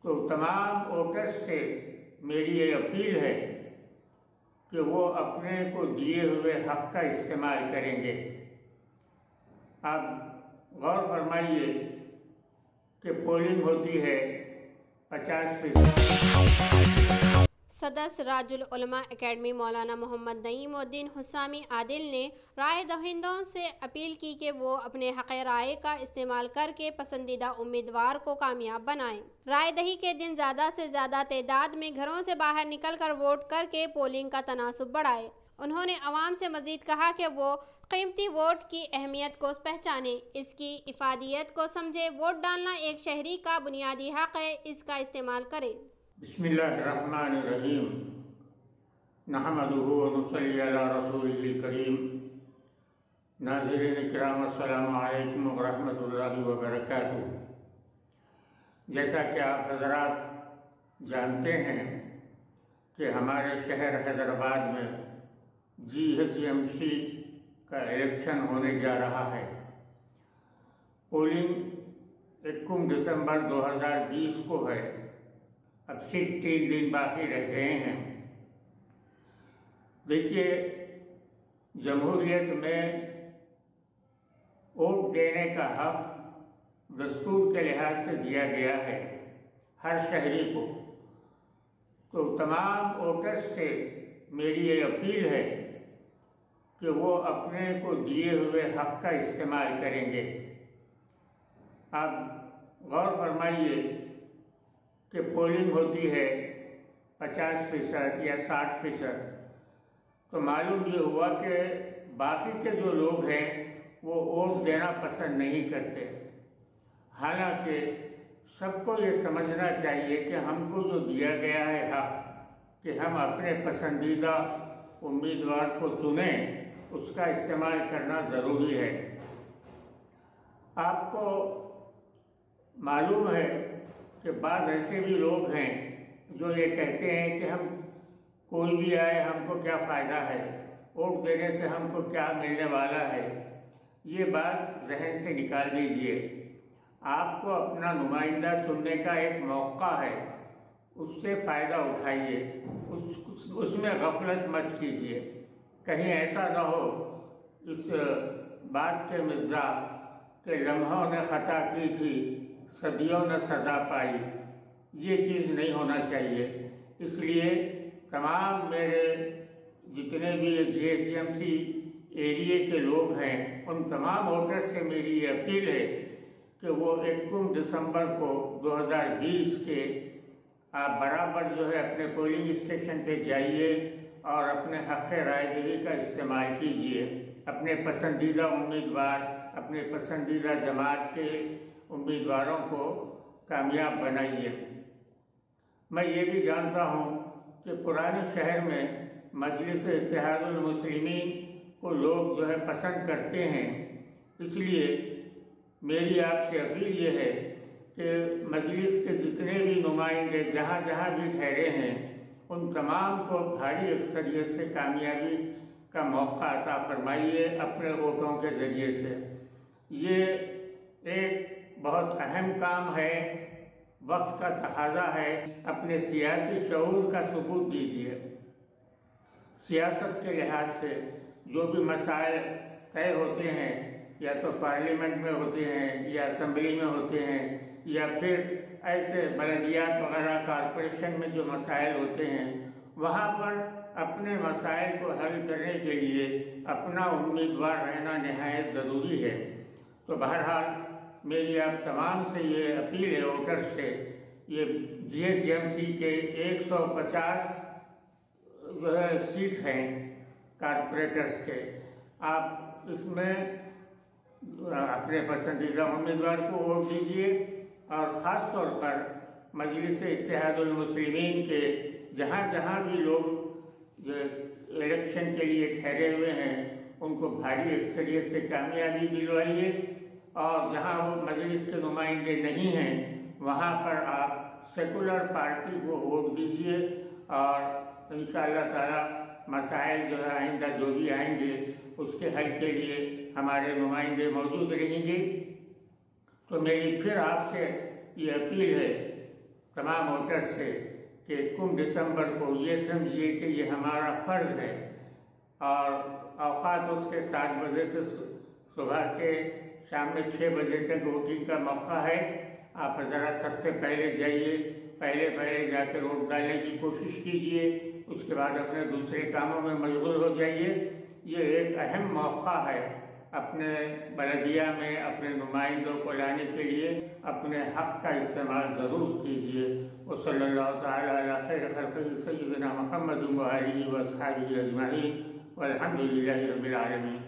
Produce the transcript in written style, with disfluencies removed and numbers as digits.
تو تمام ووٹرز سے میری یہ اپیل ہے کہ وہ اپنے کو دیے ہوئے حق کا استعمال کریں گے۔ آپ غور فرمائیے کہ پولنگ ہوتی ہے 50%۔ صدر سراج العلماء اکیڈمی مولانا محمد نعیم الدین حسامی عادل نے رائے دہندوں سے اپیل کی کہ وہ اپنے حق رائے کا استعمال کر کے پسندیدہ امیدوار کو کامیاب بنائیں۔ رائے دہی کے دن زیادہ سے زیادہ تعداد میں گھروں سے باہر نکل کر ووٹ کر کے پولنگ کا تناسب بڑھائیں۔ انہوں نے عوام سے مزید کہا کہ وہ قیمتی ووٹ کی اہمیت کو پہچانیں، اس کی افادیت کو سمجھیں۔ ووٹ ڈالنا ایک شہری کا بنیادی حق ہے، اس کا استعمال کریں۔ بسم اللہ الرحمن الرحیم، نحمدہ ونصلی علی رسولہ الکریم۔ ناظرین کرام، السلام علیکم ورحمۃ اللہ وبرکاتہ۔ جیسا کہ آپ حضرات جانتے ہیں کہ ہمارے شہر حیدرآباد میں GHMC کا الیکشن ہونے جا رہا ہے۔ پولنگ 21 دسمبر 2020 کو ہے۔ اب صرف 3 دن باقی رہ گئے ہیں۔ دیکھیے، جمہوریت میں ووٹ دینے کا حق دستور کے لحاظ سے دیا گیا ہے ہر شہری کو۔ تو تمام ووٹرز سے میری یہ اپیل ہے کہ وہ اپنے کو دیے ہوئے حق کا استعمال کریں گے۔ آپ غور فرمائیے کہ پولنگ ہوتی ہے 50% یا 60%، تو معلوم یہ ہوا کہ باقی کے جو لوگ ہیں وہ ووٹ دینا پسند نہیں کرتے۔ حالانکہ سب کو یہ سمجھنا چاہیے کہ ہم کو جو دیا گیا ہے حق کہ ہم اپنے پسندیدہ امیدوار کو چنیں، اس کا استعمال کرنا ضروری ہے۔ آپ کو معلوم ہے کہ بعض ایسے بھی لوگ ہیں جو یہ کہتے ہیں کہ ہم کوئی بھی آئے ہم کو کیا فائدہ ہے، ووٹ دینے سے ہم کو کیا ملنے والا ہے۔ یہ بات ذہن سے نکال دیجئے۔ آپ کو اپنا نمائندہ چننے کا ایک موقع ہے، اس سے فائدہ اٹھائیے، اس میں غفلت مت کیجیے۔ کہیں ایسا نہ ہو اس بات کے مزاح کہ لمحوں نے خطا کی تھی، صدیوں نے سزا پائی، یہ چیز نہیں ہونا چاہیے۔ اس لیے تمام میرے جتنے بھی GHMC ایریے کے لوگ ہیں، ان تمام ووٹر سے میری یہ اپیل ہے کہ وہ 21 دسمبر کو 2020 کے آپ برابر جو ہے اپنے پولنگ اسٹیشن پہ جائیے اور اپنے حق رائے دہی کا استعمال کیجیے۔ اپنے پسندیدہ امیدوار، اپنے پسندیدہ جماعت کے امیدواروں کو کامیاب بنائیے۔ میں یہ بھی جانتا ہوں کہ پرانے شہر میں مجلس اتحاد المسلمین کو لوگ جو ہے پسند کرتے ہیں۔ اس لیے میری آپ سے اپیل یہ ہے کہ مجلس کے جتنے بھی نمائندے جہاں جہاں بھی ٹھہرے ہیں، ان تمام کو بھاری اکثریت سے کامیابی کا موقع عطا فرمائیے اپنے ووٹوں کے ذریعے سے۔ یہ ایک بہت اہم کام ہے، وقت کا تقاضا ہے۔ اپنے سیاسی شعور کا ثبوت دیجیے۔ سیاست کے لحاظ سے جو بھی مسائل طے ہوتے ہیں، یا تو پارلیمنٹ میں ہوتے ہیں یا اسمبلی میں ہوتے ہیں، یا پھر ایسے بلدیات وغیرہ کارپوریشن میں جو مسائل ہوتے ہیں، وہاں پر اپنے مسائل کو حل کرنے کے لیے اپنا امیدوار رہنا نہایت ضروری ہے۔ تو بہرحال میری آپ تمام سے یہ اپیل ہے ووٹر سے، یہ GHMC کے 150 جو ہے سیٹ ہیں کارپوریٹرز کے، آپ اس میں اپنے پسندیدہ امیدوار کو ووٹ دیجیے، اور خاص طور پر مجلس اتحاد المسلمین کے جہاں جہاں بھی لوگ جو الیکشن کے لیے ٹھہرے ہوئے ہیں، ان کو بھاری اکثریت سے کامیابی دلوائیے، اور جہاں وہ مجلس کے نمائندے نہیں ہیں وہاں پر آپ سیکولر پارٹی کو ووٹ دیجیے، اور انشاءاللہ تعالی مسائل جو ہے آئندہ جو بھی آئیں گے اس کے حل کے لیے ہمارے نمائندے موجود رہیں گے۔ تو میری پھر آپ سے یہ اپیل ہے، تمام ووٹر سے کہ 21 دسمبر کو یہ سمجھیے کہ یہ ہمارا فرض ہے، اور اوقات اس کے 7 بجے سے صبح کے شام میں 6 بجے تک ووٹنگ کا موقع ہے۔ آپ ذرا سب سے پہلے جائیے، پہلے جا کے ووٹ ڈالنے کی کوشش کیجیے، اس کے بعد اپنے دوسرے کاموں میں مشغول ہو جائیے۔ یہ ایک اہم موقع ہے، اپنے بلدیہ میں اپنے نمائندوں کو لانے کے لیے اپنے حق کا استعمال ضرور کیجیے۔ وصلی اللہ تعالی علی خیر خلقہ سیدنا محمد وآلہ واصحابہ اجمعین، والحمد للہ رب العالمین۔